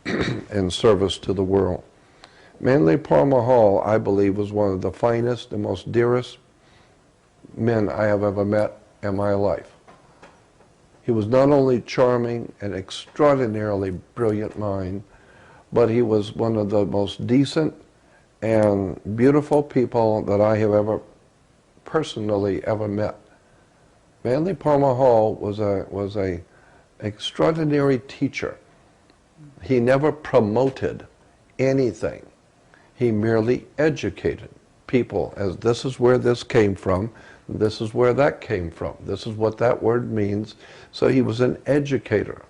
in service to the world. Manly Palmer Hall, I believe, was one of the finest and most dearest men I have ever met in my life. He was not only charming and extraordinarily brilliant mind, but he was one of the most decent and beautiful people that I have ever personally ever met. Manly Palmer Hall was a extraordinary teacher. He never promoted anything. He merely educated people as this is where this came from, this is where that came from, this is what that word means. So he was an educator.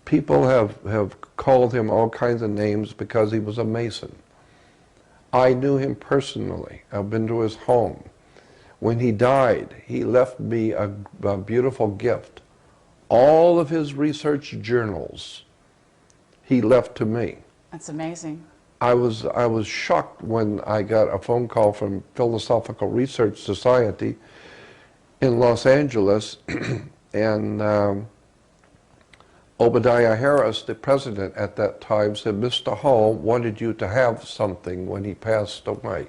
People have called him all kinds of names because he was a Mason. I knew him personally. I've been to his home. When he died, he left me a beautiful gift. All of his research journals he left to me. That's amazing. I was shocked when I got a phone call from Philosophical Research Society in Los Angeles, and Obadiah Harris, the president at that time, said, "Mr. Hall wanted you to have something when he passed away."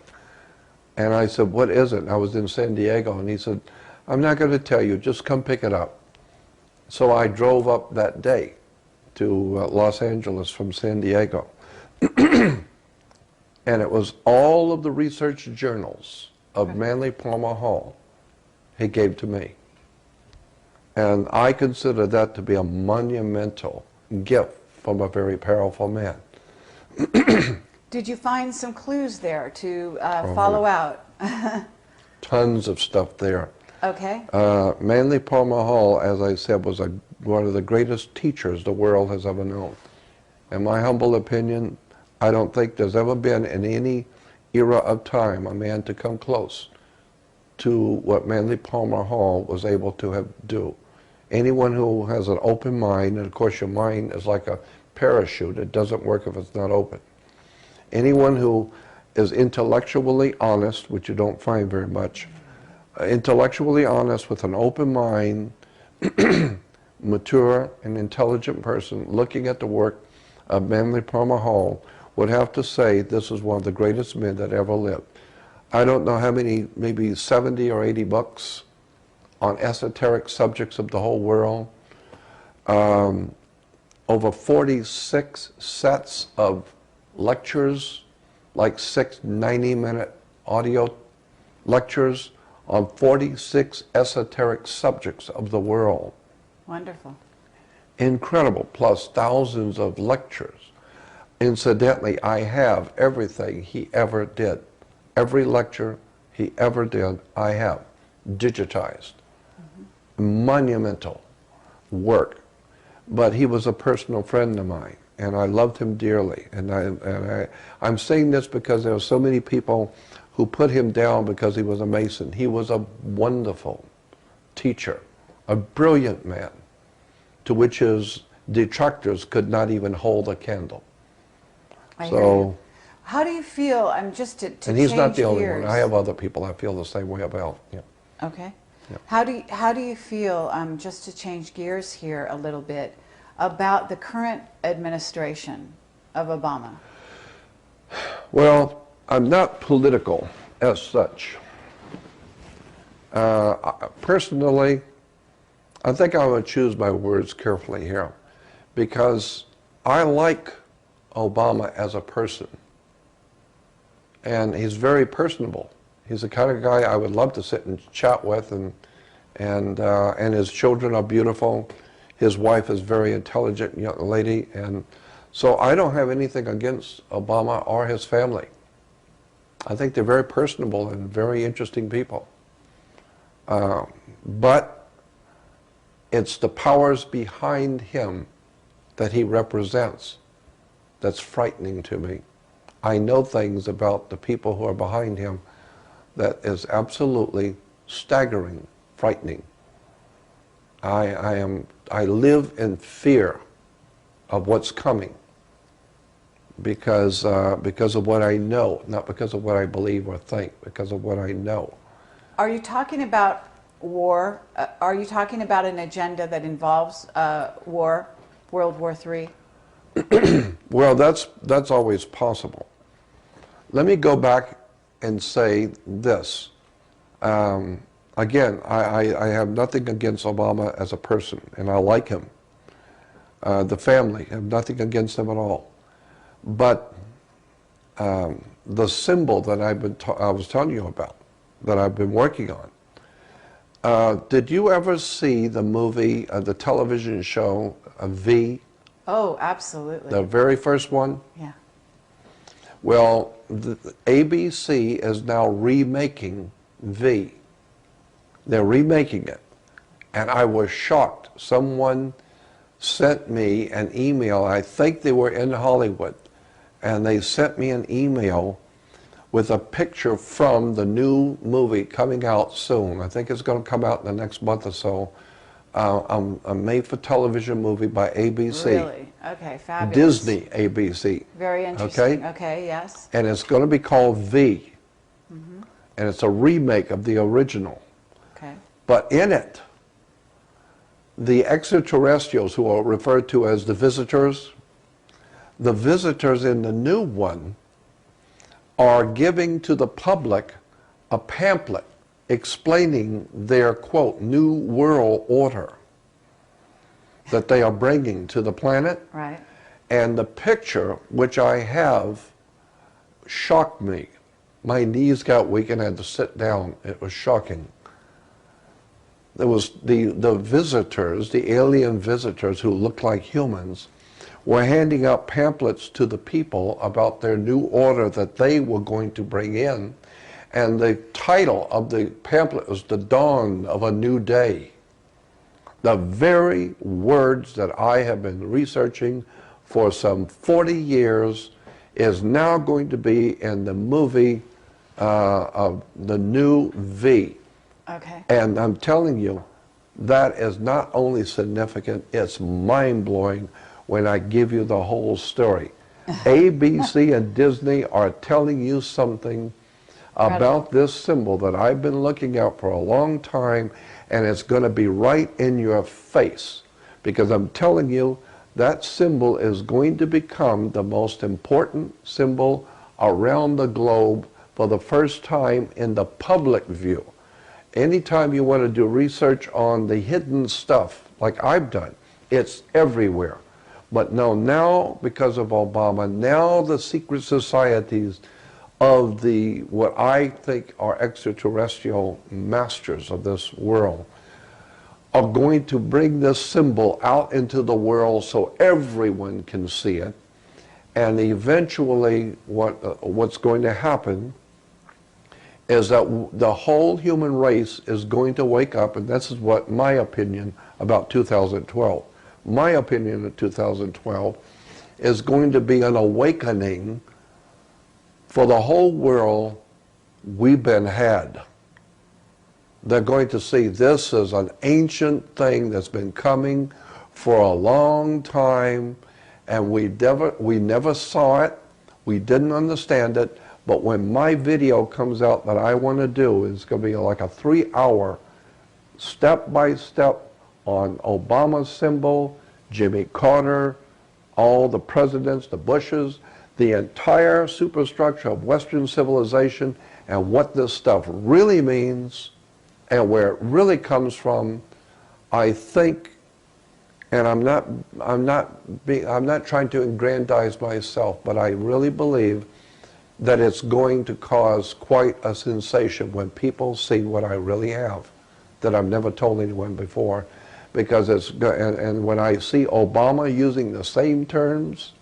And I said, "What is it?" And I was in San Diego, and he said, "I'm not going to tell you, just come pick it up." So I drove up that day to Los Angeles from San Diego. And it was all of the research journals of Manly Palmer Hall he gave to me. And I consider that to be a monumental gift from a very powerful man. Did you find some clues there to follow out? Tons of stuff there. Okay. Manly Palmer Hall, as I said, was one of the greatest teachers the world has ever known. In my humble opinion, I don't think there's ever been in any era of time a man to come close to what Manly Palmer Hall was able to do. Anyone who has an open mind, and of course your mind is like a parachute, it doesn't work if it's not open. Anyone who is intellectually honest, which you don't find very much, intellectually honest with an open mind, mature and intelligent person looking at the work of Manly Palmer Hall would have to say this is one of the greatest men that ever lived. I don't know how many, maybe 70 or 80 books on esoteric subjects of the whole world, over 46 sets of lectures, like 6 90-minute audio lectures on 46 esoteric subjects of the world. Wonderful. Incredible, plus thousands of lectures. Incidentally, I have everything he ever did. Every lecture he ever did, I have digitized. Monumental work. But he was a personal friend of mine, and I loved him dearly. And I'm saying this because there are so many people who put him down because he was a Mason. He was a wonderful teacher, a brilliant man, to which his detractors could not even hold a candle. I hear you. How do you feel, just to and he's not the only gears. one. I have other people I feel the same way about. Yeah. Okay. Yeah. How do you feel, just to change gears here a little bit, about the current administration of Obama? Well, I'm not political as such. Personally, I think I would choose my words carefully here, because I like Obama as a person, and he's very personable. He's the kind of guy I would love to sit and chat with, and his children are beautiful. His wife is a very intelligent young lady, and so I don't have anything against Obama or his family. I think they're very personable and very interesting people. But it's the powers behind him that he represents that's frightening to me. I know things about the people who are behind him that is absolutely staggering, frightening. I live in fear of what's coming because of what I know, not because of what I believe or think, because of what I know. Are you talking about war? Are you talking about an agenda that involves war, World War III? Well, that's always possible. Let me go back and say this. Again, I have nothing against Obama as a person, and I like him. The family, I have nothing against them at all. But the symbol that I was telling you about, that I've been working on, did you ever see the movie, the television show, V? Oh, absolutely. The very first one? Yeah. Well, the ABC is now remaking V. They're remaking it. And I was shocked. Someone sent me an email. I think they were in Hollywood. And they sent me an email with a picture from the new movie coming out soon. I think it's going to come out in the next month or so. A made-for-television movie by ABC. Really? Okay, fabulous. Disney ABC. Very interesting. Okay, yes. And it's going to be called V. And it's a remake of the original. Okay. But in it, the extraterrestrials, who are referred to as the visitors in the new one are giving to the public a pamphlet explaining their, quote, new world order that they are bringing to the planet. Right. And the picture, which I have, shocked me. My knees got weak and I had to sit down. It was shocking. There was the visitors, the alien visitors who looked like humans, were handing out pamphlets to the people about their new order that they were going to bring in. And the title of the pamphlet was The Dawn of a New Day. The very words that I have been researching for some 40 years is now going to be in the movie of the new V. Okay. And I'm telling you, that is not only significant, it's mind-blowing when I give you the whole story. ABC and Disney are telling you something about this symbol that I've been looking at for a long time, and it's going to be right in your face, because I'm telling you that symbol is going to become the most important symbol around the globe for the first time in the public view. Anytime you want to do research on the hidden stuff, like I've done, it's everywhere. But no, now, because of Obama, now the secret societies of the, what I think are extraterrestrial masters of this world, are going to bring this symbol out into the world so everyone can see it. And eventually what's going to happen is that the whole human race is going to wake up, and this is what my opinion about 2012. My opinion of 2012 is going to be an awakening for the whole world. We've been had. They're going to see this as an ancient thing that's been coming for a long time, and we never saw it, we didn't understand it, but when my video comes out that I want to do, it's going to be like a 3-hour step-by-step on Obama's symbol, Jimmy Carter, all the presidents, the Bushes, the entire superstructure of Western civilization, and what this stuff really means and where it really comes from. I think, and I'm not trying to aggrandize myself, but I really believe that it's going to cause quite a sensation when people see what I really have, that I've never told anyone before, because it's, and when I see Obama using the same terms,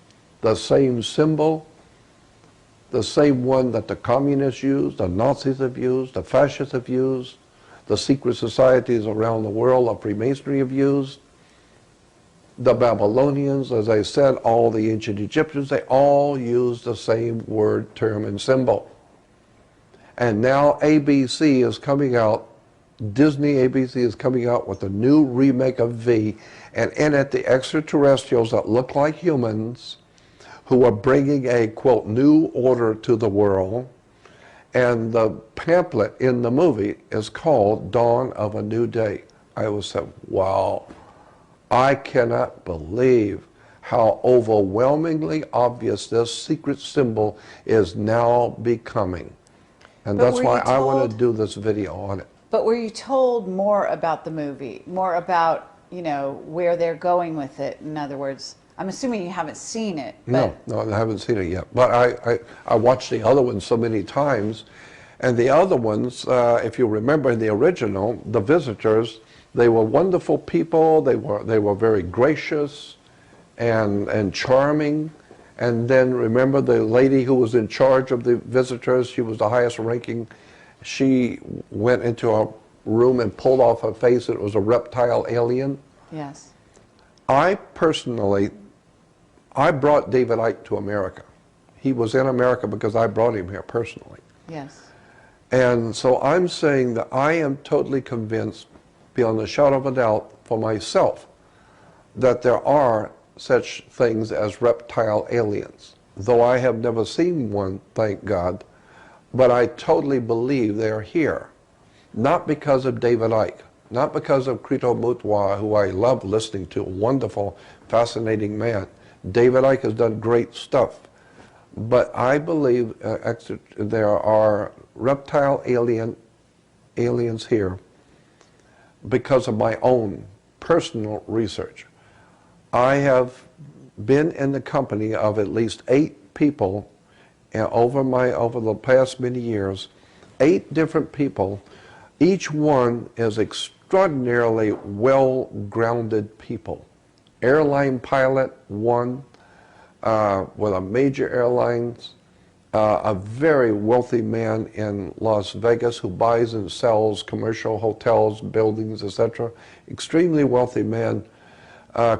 the same symbol, the same one that the communists used, the Nazis have used, the fascists have used, the secret societies around the world of Freemasonry have used, the Babylonians, as I said, all the ancient Egyptians, they all used the same word, term, and symbol. And now ABC is coming out, Disney ABC is coming out with a new remake of V, and in it the extraterrestrials that look like humans who are bringing a, quote, new order to the world. And the pamphlet in the movie is called Dawn of a New Day. I was said, wow, I cannot believe how overwhelmingly obvious this secret symbol is now becoming. And But that's were you why I want told- to do this video on it. But were you told more about the movie, more about, you know, where they're going with it? In other words, I'm assuming you haven't seen it. But No, I haven't seen it yet. But I watched the other ones so many times. And the other ones, if you remember in the original, the visitors, they were wonderful people. They were very gracious and charming. And then remember the lady who was in charge of the visitors, she was the highest ranking. She went into a room and pulled off her face, and it was a reptile alien. yes. I personally, I brought David Icke to America. He was in America because I brought him here personally. Yes. And so I'm saying that I am totally convinced, beyond a shadow of a doubt, for myself, that there are such things as reptile aliens. Though I have never seen one, thank God, but I totally believe they're here. Not because of David Icke, not because of Krito Mutwa, who I love listening to, a wonderful, fascinating man. David Icke has done great stuff. But I believe there are reptile aliens here because of my own personal research. I have been in the company of at least 8 people over the past many years, 8 different people. Each one is extraordinarily well-grounded people. Airline pilot, one, with a major airlines, a very wealthy man in Las Vegas who buys and sells commercial hotels, buildings, etc. Extremely wealthy man,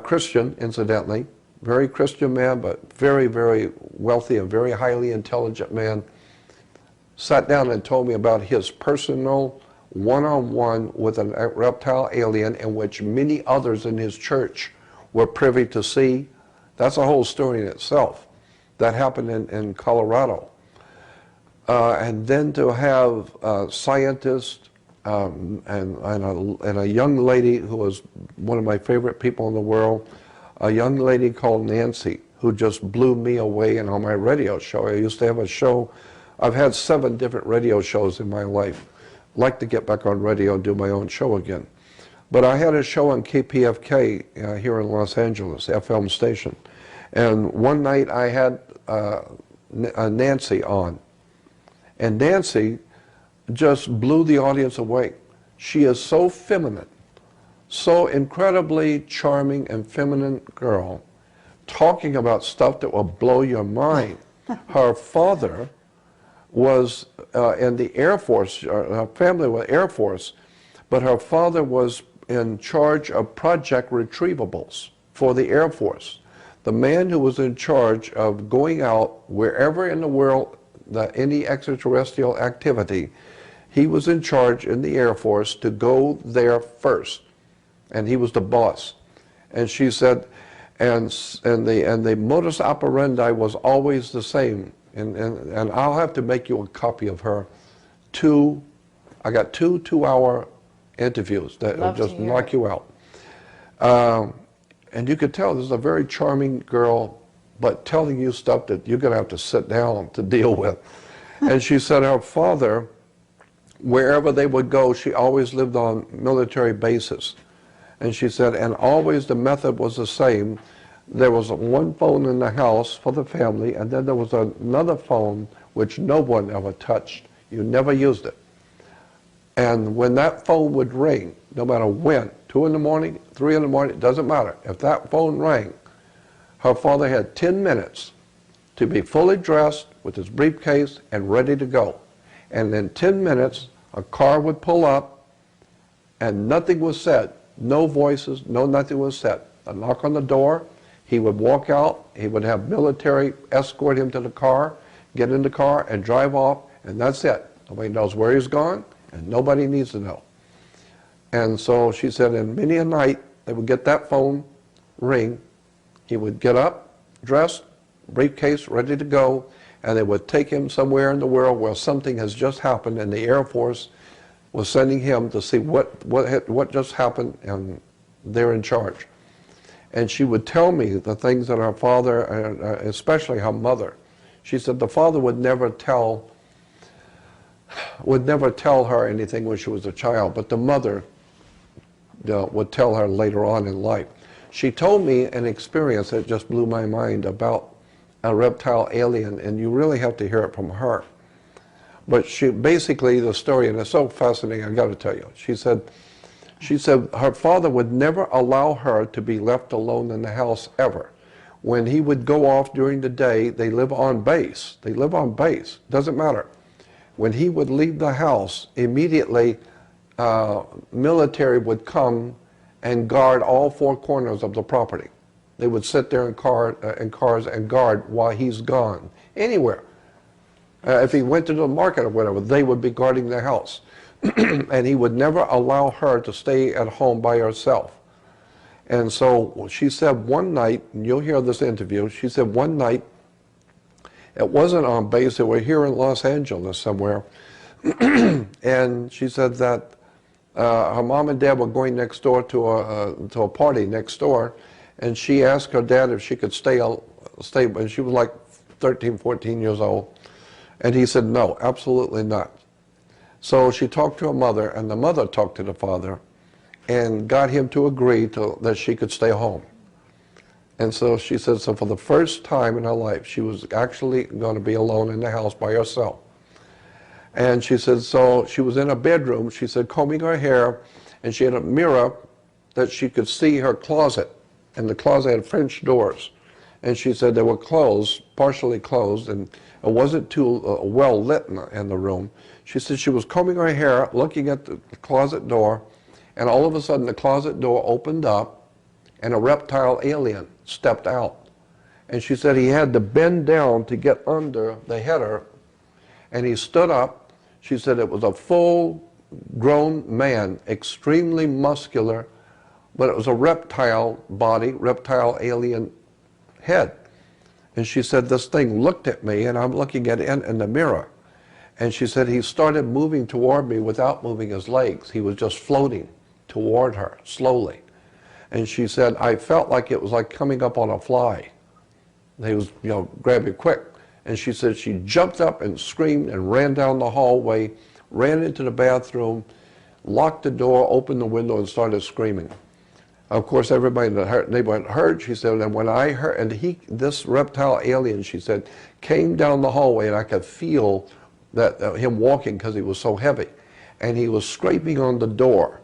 Christian, incidentally, very Christian man, but very, very wealthy and very highly intelligent man. Sat down and told me about his personal one-on-one with a reptile alien, in which many others in his church were privy to see. That's a whole story in itself. That happened in Colorado. And then to have scientists and a young lady who was one of my favorite people in the world, a young lady called Nancy, who just blew me away. And on my radio show, I used to have a show. I've had 7 different radio shows in my life. I'd like to get back on radio and do my own show again. But I had a show on KPFK here in Los Angeles, FM station. And one night I had Nancy on. And Nancy just blew the audience away. She is so feminine, so incredibly charming and feminine girl, talking about stuff that will blow your mind. Her father was in the Air Force, her family was Air Force, but her father was in charge of project retrievables for the Air Force. The man who was in charge of going out wherever in the world, any extraterrestrial activity, he was in charge in the Air Force to go there first. And he was the boss. And she said, and the modus operandi was always the same. And I'll have to make you a copy of her. I got 2 2-hour interviews that will just knock you out. And you could tell this is a very charming girl, but telling you stuff that you're going to have to sit down to deal with. And she said her father, wherever they would go, she always lived on military bases. And she said, and always the method was the same. There was one phone in the house for the family, and then there was another phone which no one ever touched. You never used it. And when that phone would ring, no matter when, 2 in the morning, 3 in the morning, it doesn't matter. If that phone rang, her father had 10 minutes to be fully dressed with his briefcase and ready to go. And in 10 minutes, a car would pull up and nothing was said. No voices, no nothing was said. A knock on the door, he would walk out, he would have military escort him to the car, get in the car and drive off, and that's it. Nobody knows where he's gone, and nobody needs to know. And so she said, in many a night, they would get that phone ring, he would get up, dressed, briefcase, ready to go, and they would take him somewhere in the world where something has just happened, and the Air Force was sending him to see what just happened, and they're in charge. And she would tell me the things that her father, especially her mother, she said the father would never tell her anything when she was a child, but the mother would tell her later on in life. She told me an experience that just blew my mind about a reptile alien, and you really have to hear it from her. But she basically, the story, and it's so fascinating, I got to tell you. She said her father would never allow her to be left alone in the house ever. When he would go off during the day, they live on base. They live on base. Doesn't matter. When he would leave the house, immediately military would come and guard all four corners of the property. They would sit there in cars and guard while he's gone, anywhere. If he went to the market or whatever, they would be guarding the house. And he would never allow her to stay at home by herself. And so she said one night, and you'll hear this interview, she said one night, it wasn't on base, they were here in Los Angeles somewhere, and she said that her mom and dad were going next door to a party next door, and she asked her dad if she could stay, and she was like 13, 14 years old, and he said no, absolutely not. So she talked to her mother, and the mother talked to the father, and got him to agree that she could stay home. And so she said, so for the first time in her life, she was actually going to be alone in the house by herself. And she said, so she was in a bedroom, she said, combing her hair, and she had a mirror that she could see her closet. And the closet had French doors. And she said they were closed, partially closed, and it wasn't too well lit in the room. She said she was combing her hair, looking at the closet door, and all of a sudden the closet door opened up, and a reptile alien stepped out. And she said he had to bend down to get under the header, and he stood up. She said it was a full-grown man, extremely muscular, but it was a reptile body, reptile alien head. And she said this thing looked at me, and I'm looking at it in the mirror. And she said he started moving toward me without moving his legs. He was just floating toward her, slowly. And she said, I felt like it was like coming up on a fly. He was, grab it quick. And she said she jumped up and screamed and ran down the hallway, ran into the bathroom, locked the door, opened the window, and started screaming. Of course, everybody in the neighborhood heard. She said, and when I heard, and this reptile alien, she said, came down the hallway, and I could feel that him walking because he was so heavy. And he was scraping on the door,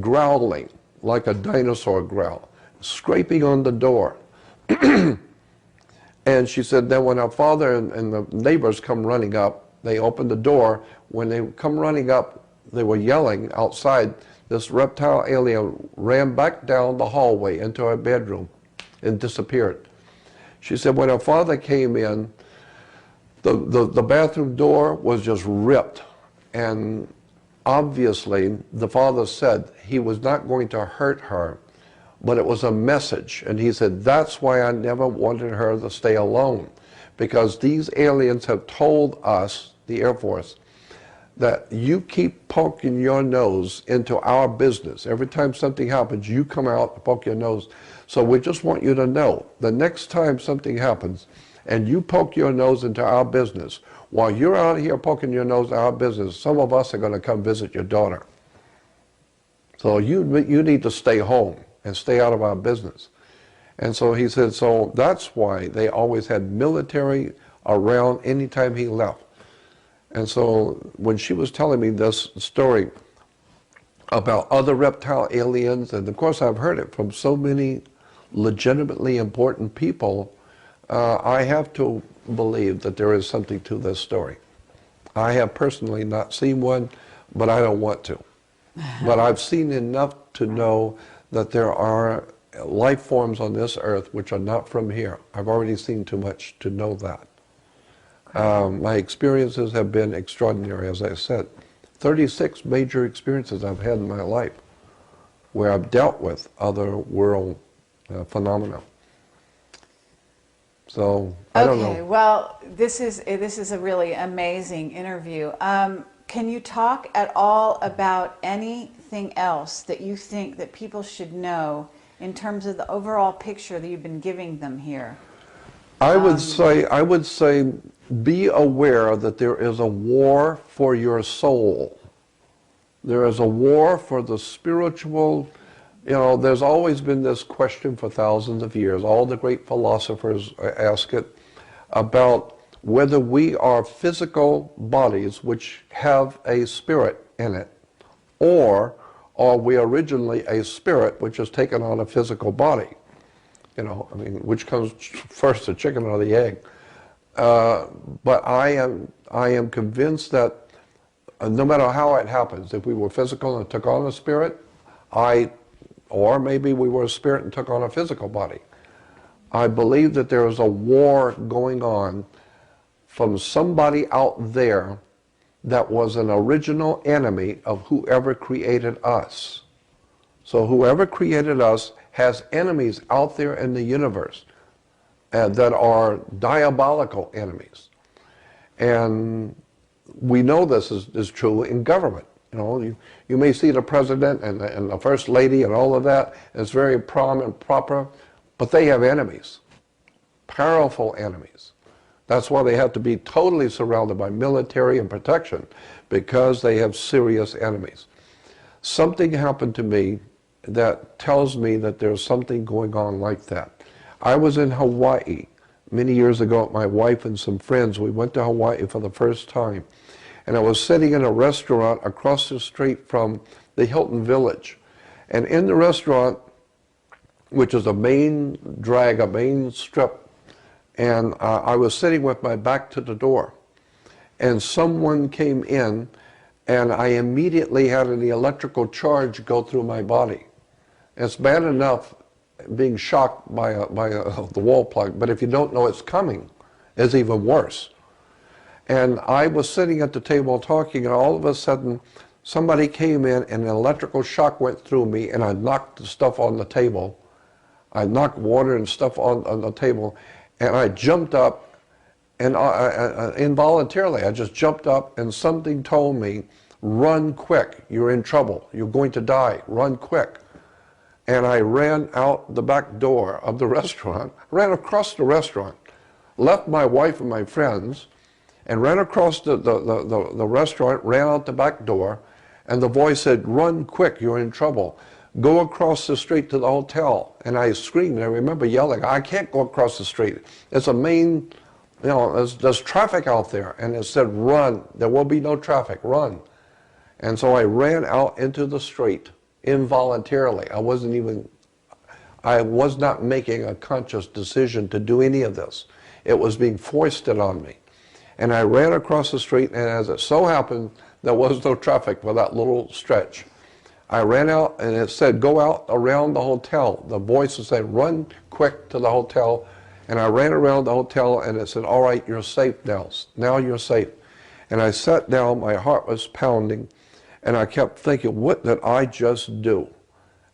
growling like a dinosaur growl, scraping on the door. And she said then when her father and the neighbors come running up, they opened the door. When they come running up, they were yelling outside. This reptile alien ran back down the hallway into her bedroom and disappeared. She said when her father came in, the bathroom door was just ripped, and obviously the father said he was not going to hurt her, but it was a message. And he said that's why I never wanted her to stay alone, because these aliens have told us, the Air Force, that you keep poking your nose into our business. Every time something happens, you come out and poke your nose. So we just want you to know, the next time something happens and you poke your nose into our business, while you're out here poking your nose into our business, some of us are going to come visit your daughter. So you need to stay home and stay out of our business. And so he said, so that's why they always had military around anytime he left. And so when she was telling me this story about other reptile aliens, and of course I've heard it from so many legitimately important people, I have to believe that there is something to this story. I have personally not seen one, but I don't want to. But I've seen enough to know that there are life forms on this earth which are not from here. I've already seen too much to know that. My experiences have been extraordinary, as I said. 36 major experiences I've had in my life where I've dealt with other world phenomena. So, I don't know. Okay, well, this is a really amazing interview. Can you talk at all about anything else that you think that people should know in terms of the overall picture that you've been giving them here? I would say, be aware that there is a war for your soul. There is a war for the spiritual. You know, there's always been this question for thousands of years. All the great philosophers ask it about whether we are physical bodies which have a spirit in it, or are we originally a spirit which has taken on a physical body? You know, I mean, which comes first, the chicken or the egg? But I am convinced that no matter how it happens, if we were physical and took on a spirit, or maybe we were a spirit and took on a physical body, I believe that there is a war going on from somebody out there that was an original enemy of whoever created us. So whoever created us has enemies out there in the universe that are diabolical enemies. And we know this is true in government. You know, you may see the president and the first lady and all of that. It's very prom and proper, but they have enemies, powerful enemies. That's why they have to be totally surrounded by military and protection, because they have serious enemies. Something happened to me that tells me that there's something going on like that. I was in Hawaii many years ago. My wife and some friends, we went to Hawaii for the first time. And I was sitting in a restaurant across the street from the Hilton Village. And in the restaurant, which is a main drag, a main strip, and I was sitting with my back to the door. And someone came in, and I immediately had an electrical charge go through my body. It's bad enough being shocked by the wall plug, but if you don't know it's coming, it's even worse. And I was sitting at the table talking, and all of a sudden, somebody came in, and an electrical shock went through me, and I knocked the stuff on the table. I knocked water and stuff on the table, and I jumped up, and involuntarily, I just jumped up, and something told me, run quick, you're in trouble, you're going to die, run quick. And I ran out the back door of the restaurant, ran across the restaurant, left my wife and my friends, and ran across the restaurant, ran out the back door, and the voice said, run quick, you're in trouble. Go across the street to the hotel. And I screamed, and I remember yelling, I can't go across the street. It's a main, you know, there's traffic out there. And it said, run, there will be no traffic, run. And so I ran out into the street involuntarily. I was not making a conscious decision to do any of this. It was being foisted on me. And I ran across the street, and as it so happened, there was no traffic for that little stretch. I ran out, and it said, go out around the hotel. The voice said, run quick to the hotel. And I ran around the hotel, and it said, all right, you're safe now. Now you're safe. And I sat down, my heart was pounding, and I kept thinking, what did I just do?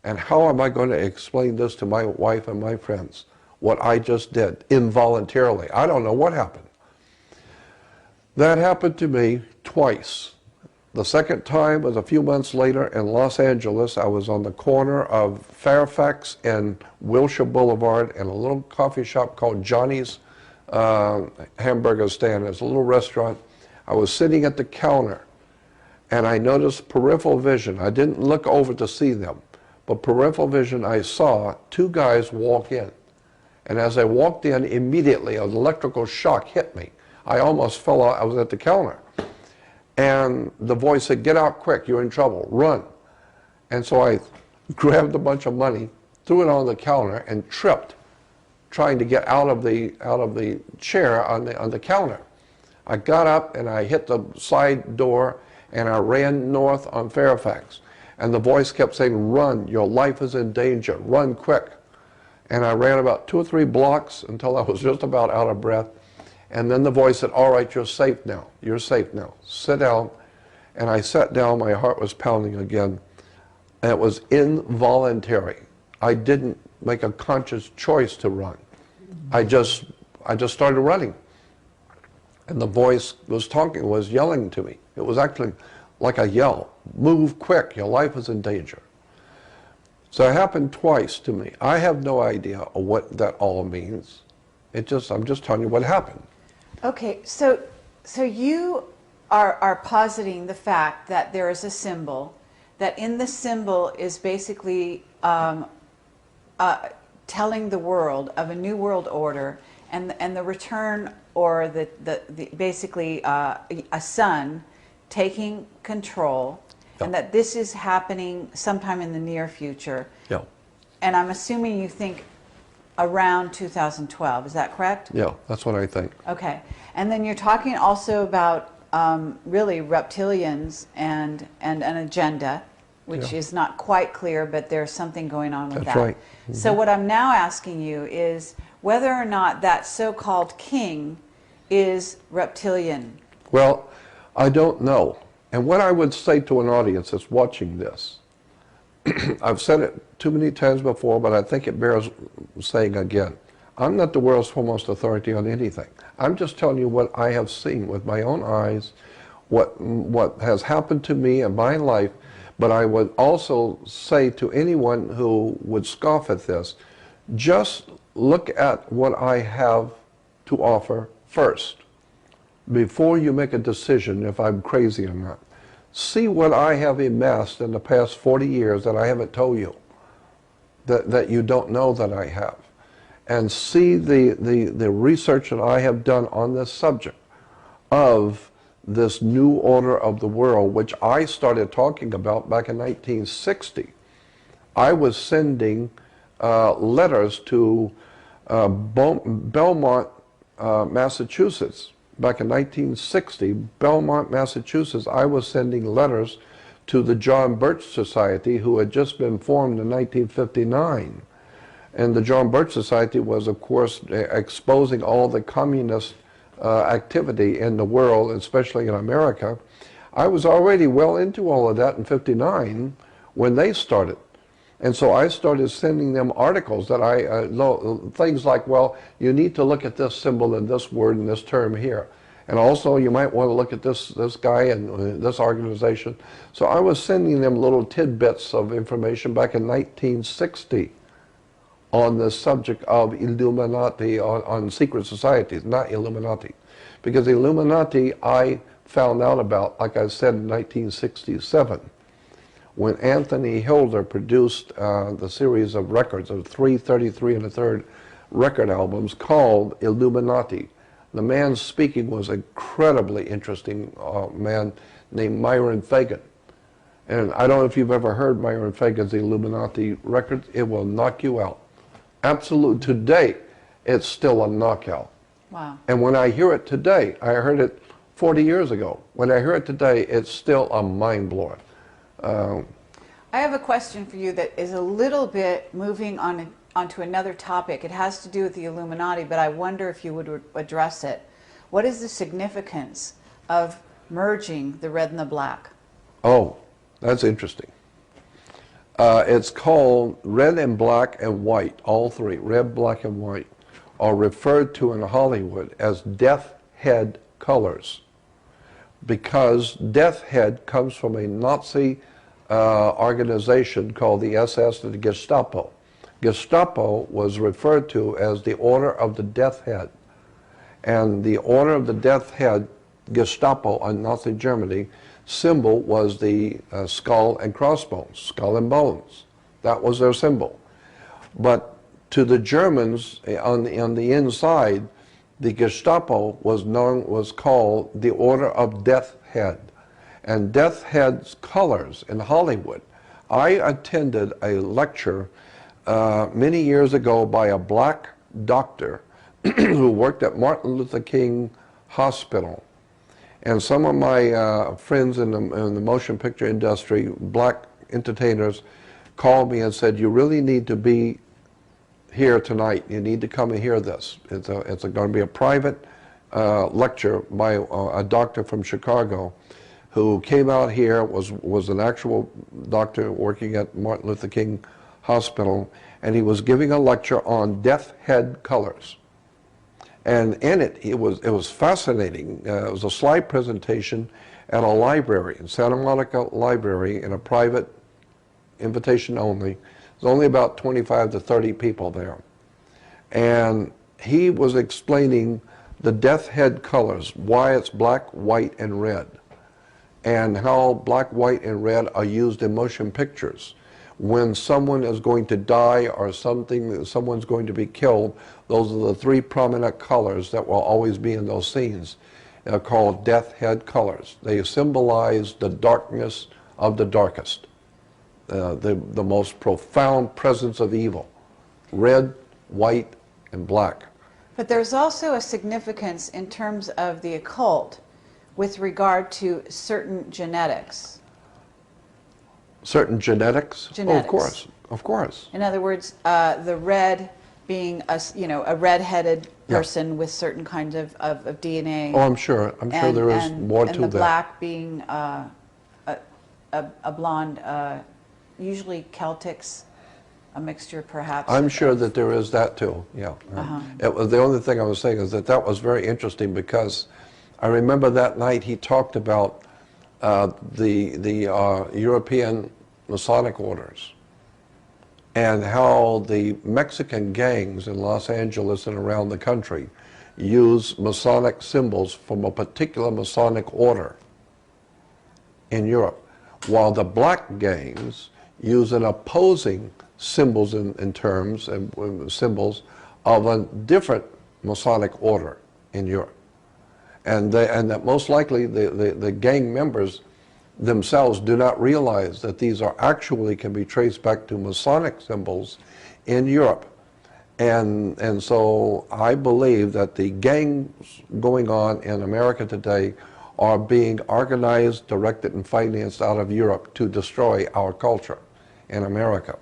And how am I going to explain this to my wife and my friends? What I just did, involuntarily. I don't know what happened. That happened to me twice. The second time was a few months later in Los Angeles. I was on the corner of Fairfax and Wilshire Boulevard in a little coffee shop called Johnny's Hamburger Stand. It's a little restaurant. I was sitting at the counter, and I noticed peripheral vision. I didn't look over to see them, but peripheral vision, I saw two guys walk in. And as I walked in, immediately an electrical shock hit me. I almost fell out. I was at the counter. And the voice said, get out quick, you're in trouble, run. And so I grabbed a bunch of money, threw it on the counter, and tripped, trying to get out of the chair on the counter. I got up, and I hit the side door, and I ran north on Fairfax. And the voice kept saying, run, your life is in danger, run quick. And I ran about 2 or 3 blocks until I was just about out of breath. And then the voice said, all right, you're safe now. You're safe now. Sit down. And I sat down. My heart was pounding again. And it was involuntary. I didn't make a conscious choice to run. I just started running. And the voice was yelling to me. It was actually like a yell. Move quick. Your life is in danger. So it happened twice to me. I have no idea what that all means. I'm just telling you what happened. Okay, so you are positing the fact that there is a symbol, that in the symbol is basically telling the world of a new world order, and the return, or the basically a sun taking control, Yeah. and that this is happening sometime in the near future. Yeah. And I'm assuming you think around 2012. Is that correct? Yeah, that's what I think. Okay. And then you're talking also about really reptilians and an agenda, which Yeah. is not quite clear, but there's something going on with That's that. right. So what I'm now asking you is whether or not that so-called king is reptilian. Well, I don't know. And what I would say to an audience that's watching this, I've said it too many times before, but I think it bears saying again. I'm not the world's foremost authority on anything. I'm just telling you what I have seen with my own eyes, what has happened to me in my life. But I would also say to anyone who would scoff at this, just look at what I have to offer first, before you make a decision if I'm crazy or not. See what I have amassed in the past 40 years that I haven't told you, that you don't know that I have. And see the research that I have done on this subject of this new order of the world, which I started talking about back in 1960. I was sending letters to Belmont, Massachusetts. Back in 1960, Belmont, Massachusetts, I was sending letters to the John Birch Society, who had just been formed in 1959. And the John Birch Society was, of course, exposing all the communist activity in the world, especially in America. I was already well into all of that in '59 when they started. And so I started sending them articles that things like, well, you need to look at this symbol and this word and this term here. And also you might want to look at this guy and this organization. So I was sending them little tidbits of information back in 1960 on the subject of Illuminati, on secret societies, not Illuminati. Because Illuminati I found out about, like I said, in 1967. When Anthony Hilder produced the series of records of 333 and a third record albums called Illuminati. The man speaking was an incredibly interesting man named Myron Fagan. And I don't know if you've ever heard Myron Fagan's Illuminati records. It will knock you out. Absolute. Today, it's still a knockout. Wow. And when I hear it today, I heard it 40 years ago. When I hear it today, it's still a mind blower. I have a question for you that is a little bit moving onto another topic. It has to do with the Illuminati, but I wonder if you would address it. What is the significance of merging the red and the black? Oh, that's interesting. It's called red and black and white, all three, red, black, and white, are referred to in Hollywood as death head colors, because death head comes from a Nazi organization called the SS, the Gestapo. Gestapo was referred to as the Order of the Death Head. And the Order of the Death Head, Gestapo in Nazi Germany, symbol was the skull and crossbones, skull and bones. That was their symbol. But to the Germans, on the inside, the Gestapo was called the Order of Death Head. And Death Head's colors in Hollywood. I attended a lecture many years ago by a black doctor who worked at Martin Luther King Hospital. And some of my friends in the motion picture industry, black entertainers, called me and said, you really need to be here tonight. You need to come and hear this. It's going to be a private lecture by a doctor from Chicago who came out here, was an actual doctor working at Martin Luther King Hospital, and he was giving a lecture on death head colors. And in it, it was fascinating. It was a slide presentation at a library, in Santa Monica Library, in a private invitation only There's only about 25 to 30 people there. And he was explaining the death head colors, why it's black, white, and red, and how black, white, and red are used in motion pictures. When someone is going to die or someone's going to be killed, those are the three prominent colors that will always be in those scenes. They're called death head colors. They symbolize the darkness of the darkest, the most profound presence of evil. Red, white, and black. But there's also a significance in terms of the occult with regard to certain genetics. Certain genetics? Genetics. Oh, of course, of course. In other words, the red being a red-headed person with certain kinds of DNA. Oh, I'm sure there is more to that. And the black being a blonde, usually Celtics, a mixture perhaps. I'm sure that there is that too, yeah. It was, the only thing I was saying is that was very interesting, because I remember that night he talked about the European Masonic orders, and how the Mexican gangs in Los Angeles and around the country use Masonic symbols from a particular Masonic order in Europe, while the black gangs use an opposing symbols in terms and symbols of a different Masonic order in Europe. And that most likely the gang members themselves do not realize that these are actually can be traced back to Masonic symbols in Europe. And so I believe that the gangs going on in America today are being organized, directed, and financed out of Europe to destroy our culture in America.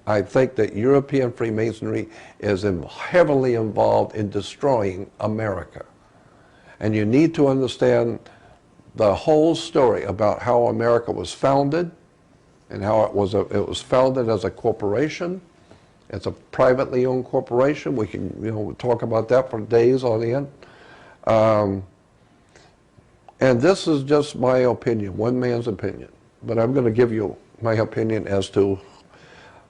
I think that European Freemasonry is heavily involved in destroying America. And you need to understand the whole story about how America was founded, and how it was founded as a corporation. It's a privately owned corporation. We can talk about that for days on end. And this is just my opinion, one man's opinion. But I'm going to give you my opinion as to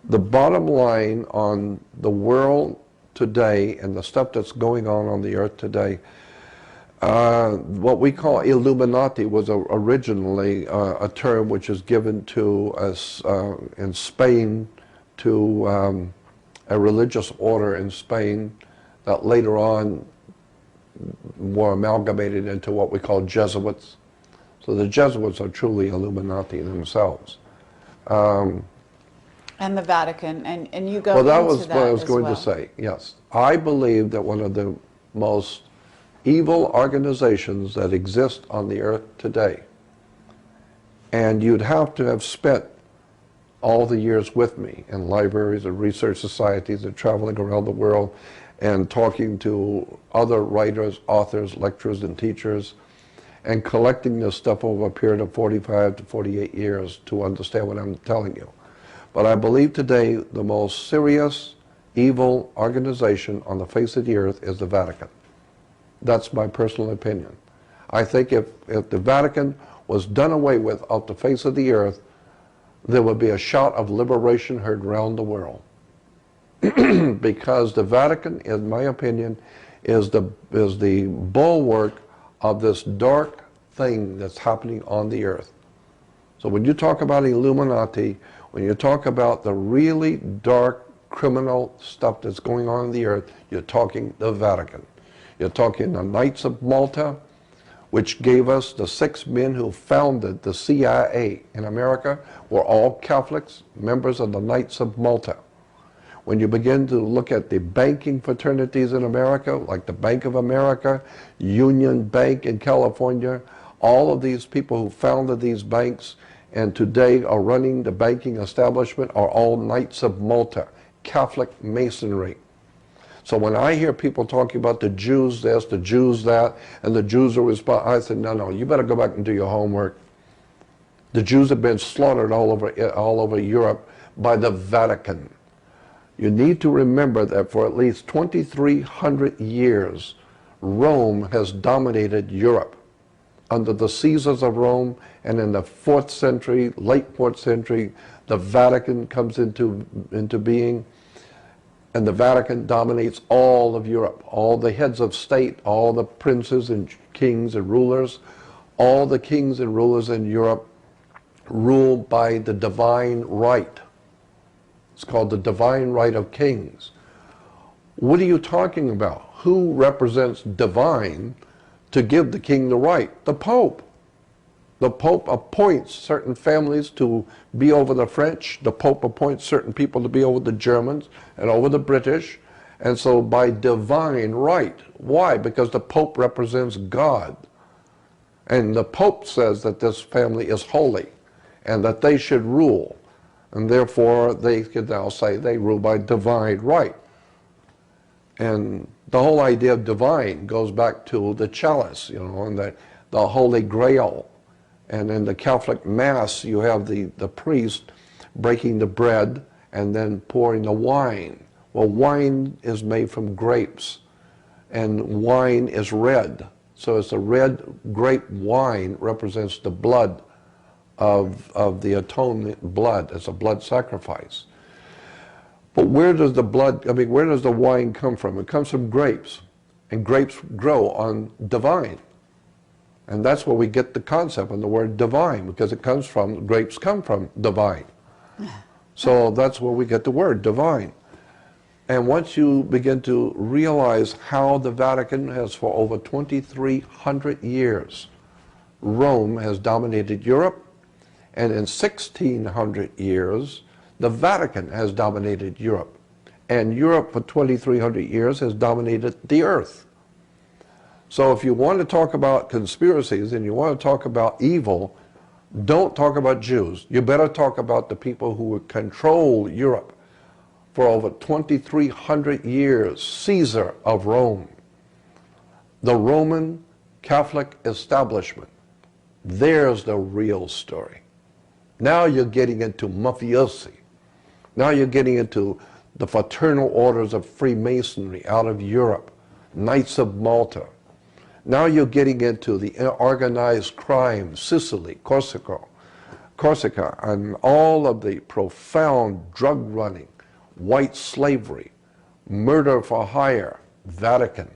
the bottom line on the world today and the stuff that's going on the earth today. What we call Illuminati was originally a term which is given to us in Spain to a religious order in Spain that later on were amalgamated into what we call Jesuits. So the Jesuits are truly Illuminati themselves. And the Vatican, and you go well, that into was what I was going to say, yes. I believe that one of the most evil organizations that exist on the earth today, and you'd have to have spent all the years with me in libraries and research societies and traveling around the world and talking to other writers, authors, lecturers, and teachers, and collecting this stuff over a period of 45 to 48 years to understand what I'm telling you. But I believe today the most serious evil organization on the face of the earth is the Vatican. That's my personal opinion. I think if the Vatican was done away with off the face of the earth, there would be a shout of liberation heard around the world. Because the Vatican, in my opinion, is the bulwark of this dark thing that's happening on the earth. So when you talk about Illuminati, when you talk about the really dark criminal stuff that's going on the earth, you're talking the Vatican. You're talking the Knights of Malta, which gave us the 6 men who founded the CIA in America, were all Catholics, members of the Knights of Malta. When you begin to look at the banking fraternities in America, like the Bank of America, Union Bank in California, all of these people who founded these banks and today are running the banking establishment are all Knights of Malta, Catholic Masonry. So when I hear people talking about the Jews this, the Jews that, and the Jews are responsible, I said, no, you better go back and do your homework. The Jews have been slaughtered all over Europe by the Vatican. You need to remember that for at least 2,300 years, Rome has dominated Europe. Under the Caesars of Rome, and in the 4th century, late 4th century, the Vatican comes into being, and the Vatican dominates all of Europe. All the heads of state, all the princes and kings and rulers, all the kings and rulers in Europe rule by the divine right. It's called the divine right of kings. What are you talking about? Who represents divine to give the king the right? The Pope. The Pope appoints certain families to be over the French. The Pope appoints certain people to be over the Germans and over the British. And so by divine right. Why? Because the Pope represents God. And the Pope says that this family is holy and that they should rule. And therefore they can now say they rule by divine right. And the whole idea of divine goes back to the chalice, you know, and the Holy Grail. And in the Catholic Mass, you have the priest breaking the bread and then pouring the wine. Well, wine is made from grapes, and wine is red. So it's a red grape wine represents the blood of the atonement blood. It's a blood sacrifice. But where does the blood, I mean, where does the wine come from? It comes from grapes, and grapes grow on divine. And that's where we get the concept of the word divine, because it comes from, grapes come from divine. So that's where we get the word divine. And once you begin to realize how the Vatican has, for over 2,300 years, Rome has dominated Europe, and in 1,600 years, the Vatican has dominated Europe. And Europe for 2,300 years has dominated the earth. So if you want to talk about conspiracies and you want to talk about evil, don't talk about Jews. You better talk about the people who would control Europe for over 2,300 years, Caesar of Rome, the Roman Catholic establishment. There's the real story. Now you're getting into mafiosi. Now you're getting into the fraternal orders of Freemasonry out of Europe, Knights of Malta. Now you're getting into the organized crime, Sicily, Corsica, and all of the profound drug running, white slavery, murder for hire, Vatican.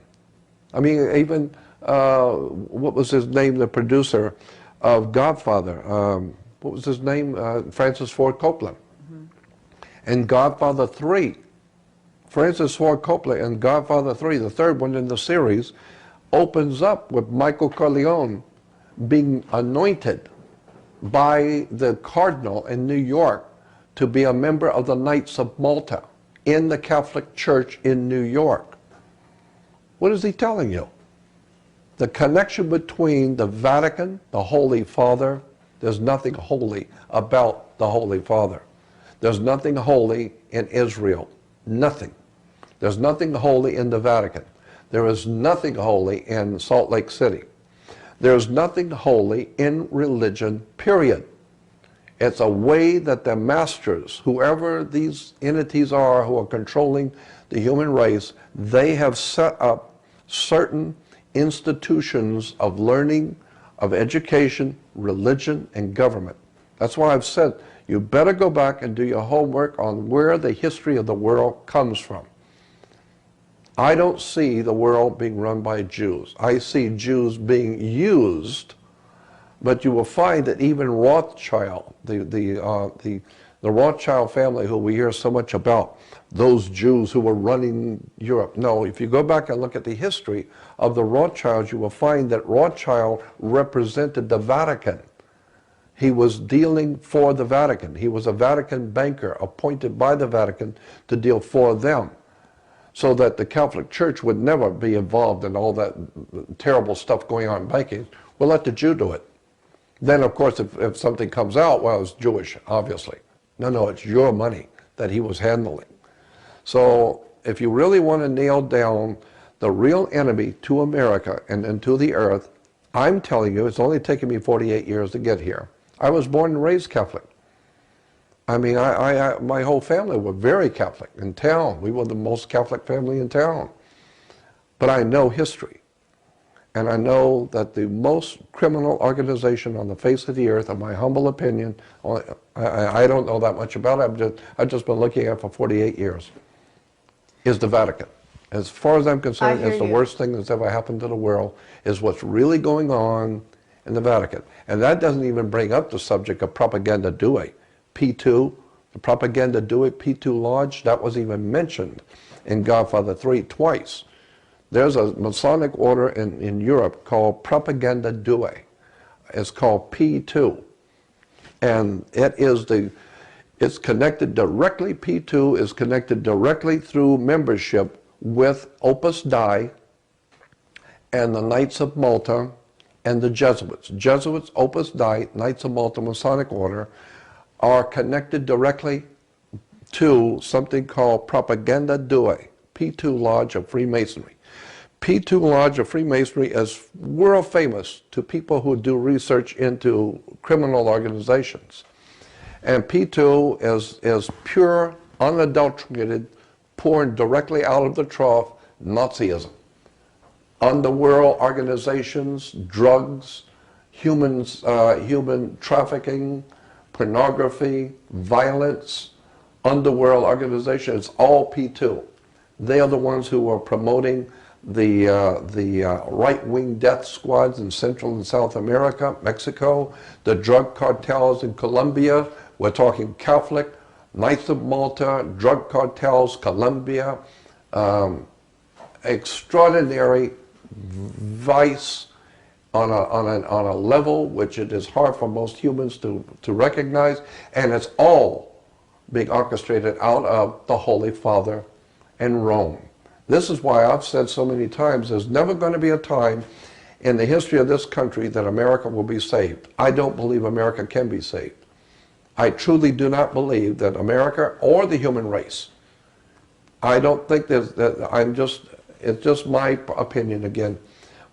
I mean, even, what was his name, the producer of Godfather? What was his name? Francis Ford Coppola. Mm-hmm. And Godfather 3. Francis Ford Coppola and Godfather 3, the third one in the series, opens up with Michael Corleone being anointed by the cardinal in New York to be a member of the Knights of Malta in the Catholic Church in New York. What is he telling you? The connection between the Vatican, the Holy Father, there's nothing holy about the Holy Father. There's nothing holy in Israel. Nothing. There's nothing holy in the Vatican. There is nothing holy in Salt Lake City. There's nothing holy in religion, period. It's a way that the masters, whoever these entities are who are controlling the human race, they have set up certain institutions of learning, of education, religion, and government. That's why I've said you better go back and do your homework on where the history of the world comes from. I don't see the world being run by Jews. I see Jews being used, but you will find that even Rothschild, the Rothschild family who we hear so much about, those Jews who were running Europe. No, if you go back and look at the history of the Rothschilds, you will find that Rothschild represented the Vatican. He was dealing for the Vatican. He was a Vatican banker appointed by the Vatican to deal for them, so that the Catholic Church would never be involved in all that terrible stuff going on in banking. We'll let the Jew do it. Then, of course, if something comes out, well, it's Jewish, obviously. No, it's your money that he was handling. So if you really want to nail down the real enemy to America and to the earth, I'm telling you, it's only taken me 48 years to get here. I was born and raised Catholic. I mean, my whole family were very Catholic in town. We were the most Catholic family in town. But I know history. And I know that the most criminal organization on the face of the earth, in my humble opinion, I don't know that much about it, I've just been looking at it for 48 years, is the Vatican. As far as I'm concerned, it's the worst thing that's ever happened to the world, is what's really going on in the Vatican. And that doesn't even bring up the subject of propaganda due. P2, the propaganda due, P2 Lodge, that was even mentioned in Godfather 3 twice. There's a Masonic order in Europe called Propaganda Due. It's called P2. And it's connected directly, P2 is connected directly through membership with Opus Dei and the Knights of Malta and the Jesuits. Jesuits, Opus Dei, Knights of Malta, Masonic order are connected directly to something called Propaganda Due, P2 Lodge of Freemasonry. P2 Lodge of Freemasonry is world famous to people who do research into criminal organizations. And P2 is pure, unadulterated, pouring directly out of the trough, Nazism. Underworld organizations, drugs, human trafficking, pornography, violence, underworld organizations, all P2. They are the ones who are promoting the right-wing death squads in Central and South America, Mexico, the drug cartels in Colombia. We're talking Catholic, Knights of Malta, drug cartels, Colombia, extraordinary vice on a level which it is hard for most humans to recognize, and it's all being orchestrated out of the Holy Father and Rome. This is why I've said so many times, there's never going to be a time in the history of this country that America will be saved. I don't believe America can be saved. I truly do not believe that America or the human race, I don't think it's just my opinion again,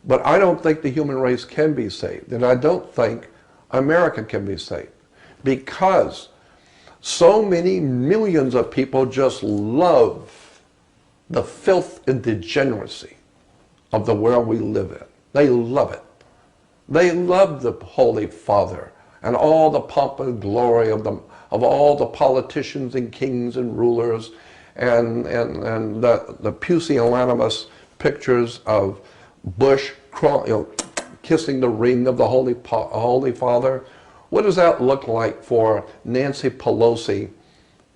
but I don't think the human race can be saved, and I don't think America can be saved, because so many millions of people just love the filth and degeneracy of the world we live in. They love it. They love the Holy Father and all the pomp and glory of all the politicians and kings and rulers and the pusillanimous pictures of Bush kissing the ring of the Holy Father. What does that look like for Nancy Pelosi,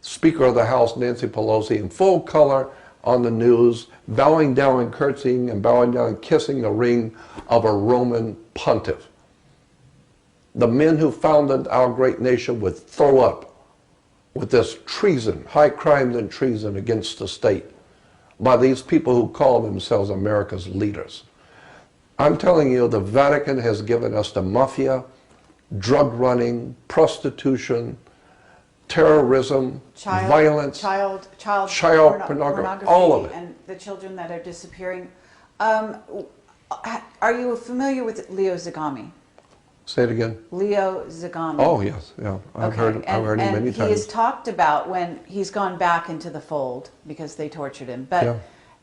Speaker of the House Nancy Pelosi, in full color on the news, bowing down and curtsying and bowing down and kissing the ring of a Roman pontiff? The men who founded our great nation would throw up with this treason, high crimes and treason against the state by these people who call themselves America's leaders. I'm telling you, the Vatican has given us the mafia, drug running, prostitution, terrorism, violence, child pornography, all of it. And the children that are disappearing. Are you familiar with Leo Zagami? Say it again. Leo Zagami. Oh, yes, yeah. I've heard him many times. He has talked about when he's gone back into the fold because they tortured him. But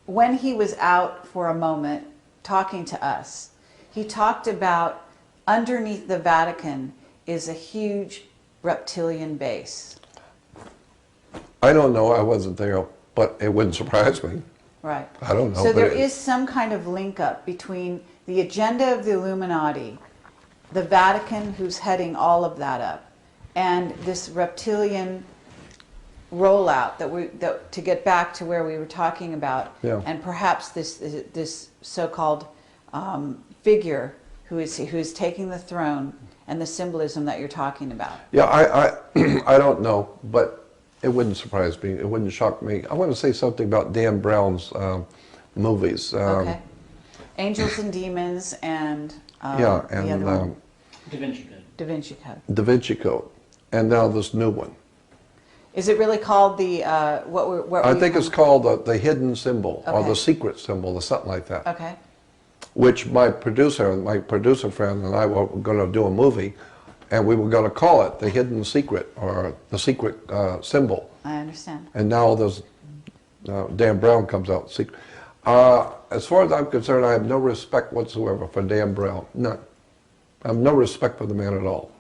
when he was out for a moment talking to us, he talked about underneath the Vatican is a huge reptilian base. I don't know. I wasn't there, but it wouldn't surprise me. Right. I don't know. So there is some kind of link up between the agenda of the Illuminati, the Vatican, who's heading all of that up, and this reptilian rollout that to get back to where we were talking about, and perhaps this so-called figure who is taking the throne and the symbolism that you're talking about. Yeah, I don't know, but it wouldn't surprise me. It wouldn't shock me. I want to say something about Dan Brown's movies. Okay. Angels and Demons and the other one. Da Vinci Code. Da Vinci Code. Da Vinci Code, and now this new one. Is it really called the I think it's called the hidden symbol, or the secret symbol, or something like that. Okay. Which my producer friend and I were going to do a movie, and we were going to call it the hidden secret, or the secret symbol. I understand. And now there's Dan Brown comes out. as far as I'm concerned, I have no respect whatsoever for Dan Brown. None. I have no respect for the man at all.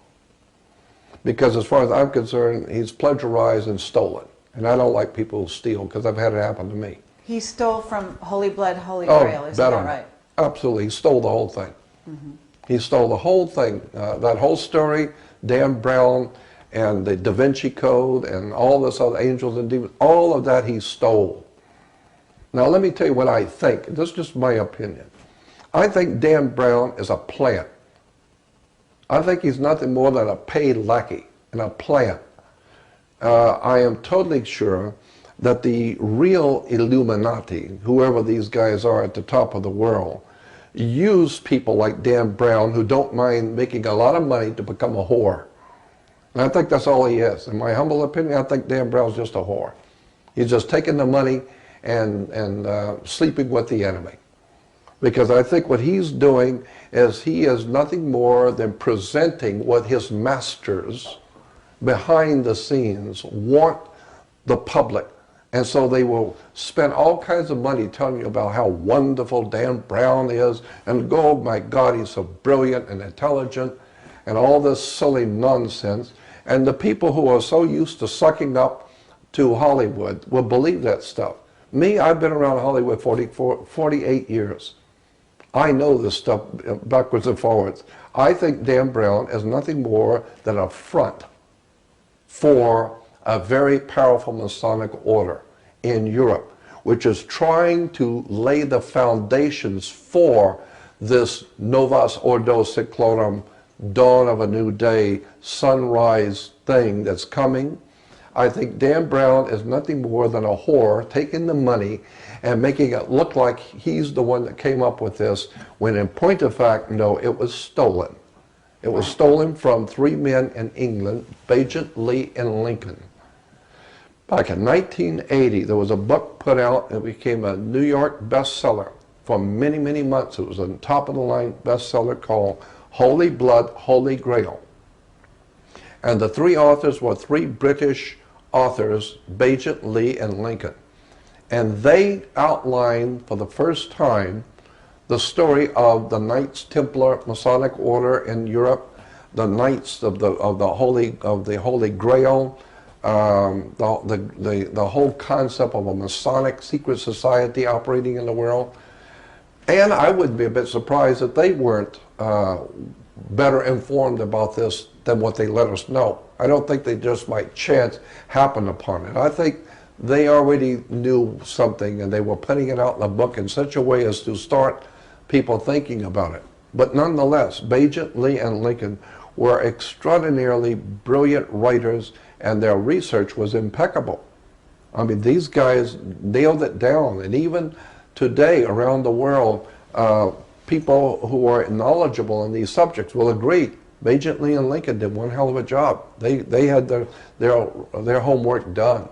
Because as far as I'm concerned, he's plagiarized and stolen. And I don't like people who steal, because I've had it happen to me. He stole from Holy Blood, Holy Grail, isn't that right? Absolutely. He stole the whole thing. He stole the whole thing. That whole story, Dan Brown and the Da Vinci Code and all this other angels and demons, all of that he stole. Now let me tell you what I think. This is just my opinion. I think Dan Brown is a plant. I think he's nothing more than a paid lackey and a plant. I am totally sure that the real Illuminati, whoever these guys are at the top of the world, use people like Dan Brown who don't mind making a lot of money to become a whore. And I think that's all he is. In my humble opinion, I think Dan Brown's just a whore. He's just taking the money and sleeping with the enemy. Because I think what he's doing is he is nothing more than presenting what his masters behind the scenes want the public. And so they will spend all kinds of money telling you about how wonderful Dan Brown is, and oh my God, he's so brilliant and intelligent, and all this silly nonsense. And the people who are so used to sucking up to Hollywood will believe that stuff. Me, I've been around Hollywood 48 years. I know this stuff backwards and forwards. I think Dan Brown is nothing more than a front for a very powerful Masonic order in Europe, which is trying to lay the foundations for this Novus Ordo Seclorum, dawn of a new day, sunrise thing that's coming. I think Dan Brown is nothing more than a whore taking the money and making it look like he's the one that came up with this, when in point of fact, no, it was stolen. It was stolen from three men in England, Bagent, Lee, and Lincoln. Back in 1980, there was a book put out, and it became a New York bestseller for many, many months. It was a top-of-the-line bestseller called Holy Blood, Holy Grail. And the three authors were three British authors, Bagent, Lee, and Lincoln. And they outlined for the first time the story of the Knights Templar Masonic Order in Europe, the Knights of the Holy Grail, the whole concept of a Masonic secret society operating in the world. And I would be a bit surprised that they weren't better informed about this than what they let us know. I don't think they just by chance happened upon it. I think they already knew something, and they were putting it out in a book in such a way as to start people thinking about it. But nonetheless, Bagent, Lee, and Lincoln were extraordinarily brilliant writers, and their research was impeccable. I mean, these guys nailed it down, and even today around the world, people who are knowledgeable in these subjects will agree. Bagent, Lee, and Lincoln did one hell of a job. They had their homework done.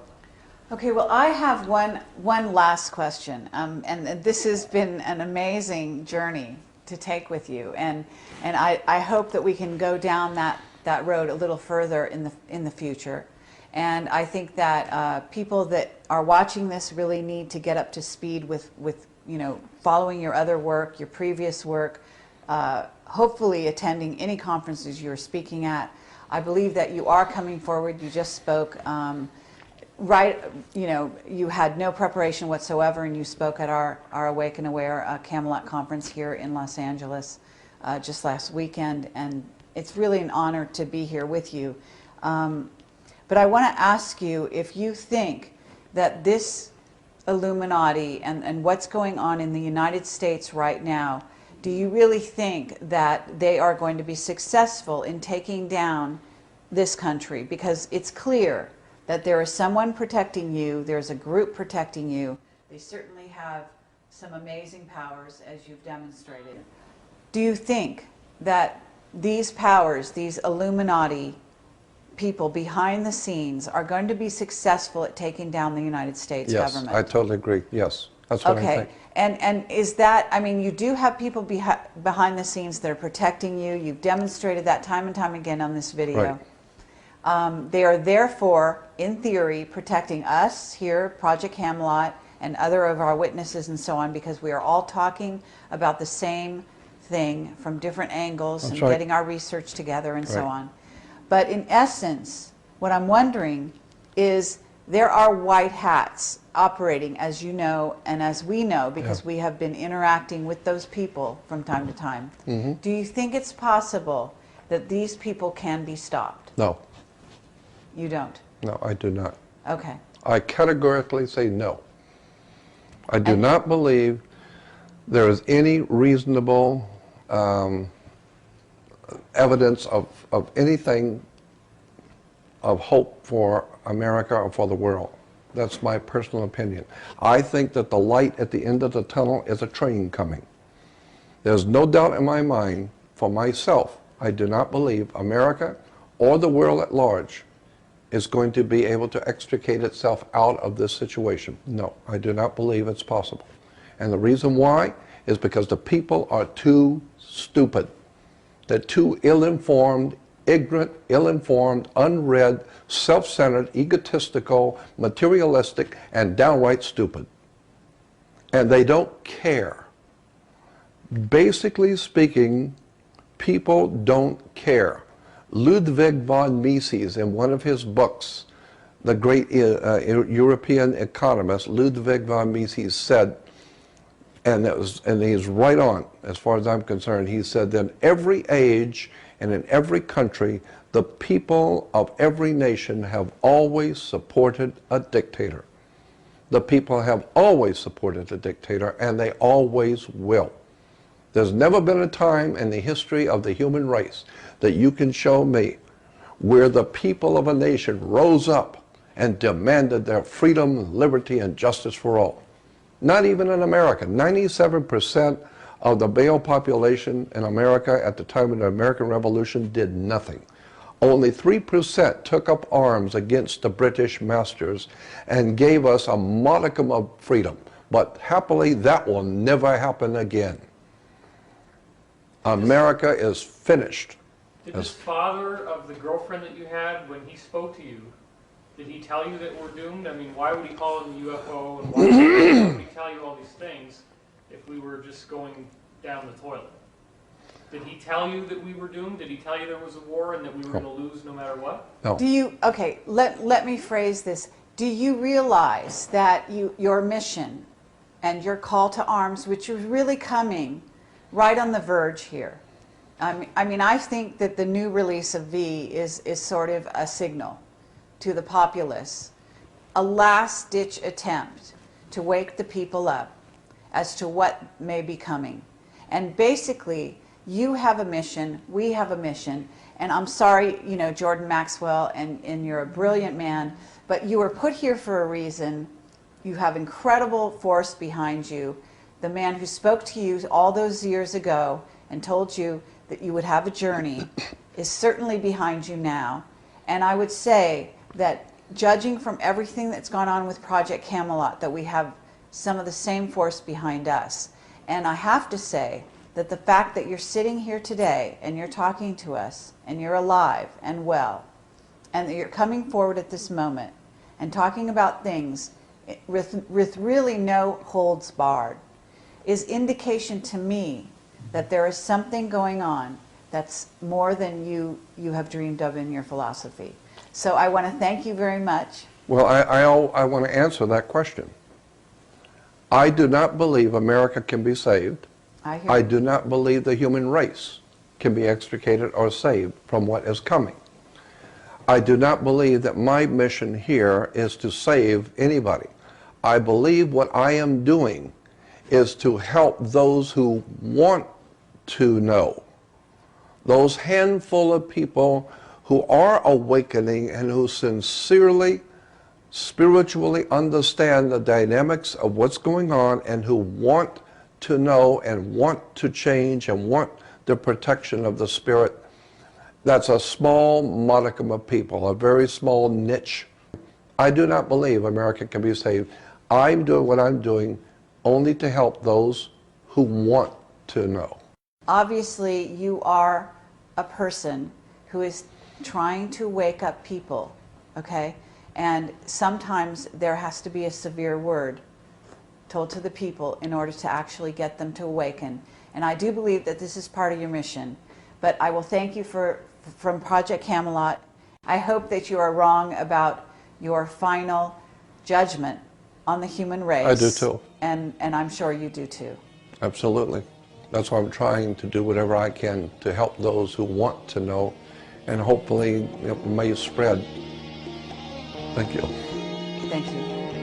Okay, well, I have one last question, and this has been an amazing journey to take with you, and I hope that we can go down that road a little further in the future. And I think that people that are watching this really need to get up to speed with following your other work, your previous work, hopefully attending any conferences you're speaking at. I believe that you are coming forward. You just spoke. You had no preparation whatsoever, and you spoke at our Awake and Aware Camelot conference here in Los Angeles just last weekend, and it's really an honor to be here with you. But I want to ask you if you think that this Illuminati and what's going on in the United States right now, do you really think that they are going to be successful in taking down this country? Because it's clear that there is someone protecting you, there's a group protecting you. They certainly have some amazing powers, as you've demonstrated. Do you think that these powers, these Illuminati people behind the scenes, are going to be successful at taking down the United States government? Yes, I totally agree. Yes, that's what I think. And is that, I mean, you do have people behind the scenes that are protecting you. You've demonstrated that time and time again on this video. Right. They are therefore, in theory, protecting us here, Project Camelot, and other of our witnesses and so on, because we are all talking about the same thing from different angles and getting our research together and so on. But in essence, what I'm wondering is there are white hats operating, as you know, and as we know, because we have been interacting with those people from time to time. Do you think it's possible that these people can be stopped? No. You don't? No, I do not. Okay. I categorically say no. I do not believe there is any reasonable evidence of anything of hope for America or for the world. That's my personal opinion. I think that the light at the end of the tunnel is a train coming. There's no doubt in my mind, for myself, I do not believe America or the world at large is going to be able to extricate itself out of this situation. No, I do not believe it's possible. And the reason why is because the people are too stupid. They're too ill-informed, ignorant, ill-informed, unread, self-centered, egotistical, materialistic, and downright stupid. And they don't care. Basically speaking, people don't care. Ludwig von Mises, in one of his books, the great European economist Ludwig von Mises said, and he's right on as far as I'm concerned, he said that in every age and in every country, the people of every nation have always supported a dictator. The people have always supported a dictator, and they always will. There's never been a time in the history of the human race that you can show me where the people of a nation rose up and demanded their freedom, liberty, and justice for all. Not even in America. 97% of the male population in America at the time of the American Revolution did nothing. Only 3% took up arms against the British masters and gave us a modicum of freedom. But happily, that will never happen again. America is finished. Did this father of the girlfriend that you had, when he spoke to you, did he tell you that we're doomed? I mean, why would he call it a UFO, and why would he tell you all these things if we were just going down the toilet? Did he tell you that we were doomed? Did he tell you there was a war and that we were going to lose no matter what? No. Do you, okay, let me phrase this. Do you realize that your mission and your call to arms, which is really coming right on the verge here? I mean, I think that the new release of V is sort of a signal to the populace, a last-ditch attempt to wake the people up as to what may be coming. And basically, you have a mission, we have a mission, and I'm sorry, you know, Jordan Maxwell, and you're a brilliant man, but you were put here for a reason. You have incredible force behind you. The man who spoke to you all those years ago and told you that you would have a journey is certainly behind you now. And I would say that judging from everything that's gone on with Project Camelot, that we have some of the same force behind us. And I have to say that the fact that you're sitting here today and you're talking to us and you're alive and well, and that you're coming forward at this moment and talking about things with really no holds barred is indication to me that there is something going on that's more than you have dreamed of in your philosophy. So I want to thank you very much. Well, I want to answer that question. I do not believe America can be saved. I do not believe the human race can be extricated or saved from what is coming. I do not believe that my mission here is to save anybody. I believe what I am doing is to help those who want to know, those handful of people who are awakening and who sincerely, spiritually understand the dynamics of what's going on and who want to know and want to change and want the protection of the spirit. That's a small modicum of people, a very small niche. I do not believe America can be saved. I'm doing what I'm doing only to help those who want to know. Obviously, you are a person who is trying to wake up people, okay? And sometimes there has to be a severe word told to the people in order to actually get them to awaken. And I do believe that this is part of your mission. But I will thank you from Project Camelot. I hope that you are wrong about your final judgment on the human race. I do too. And I'm sure you do too. Absolutely. That's why I'm trying to do whatever I can to help those who want to know, and hopefully it may spread. Thank you. Thank you.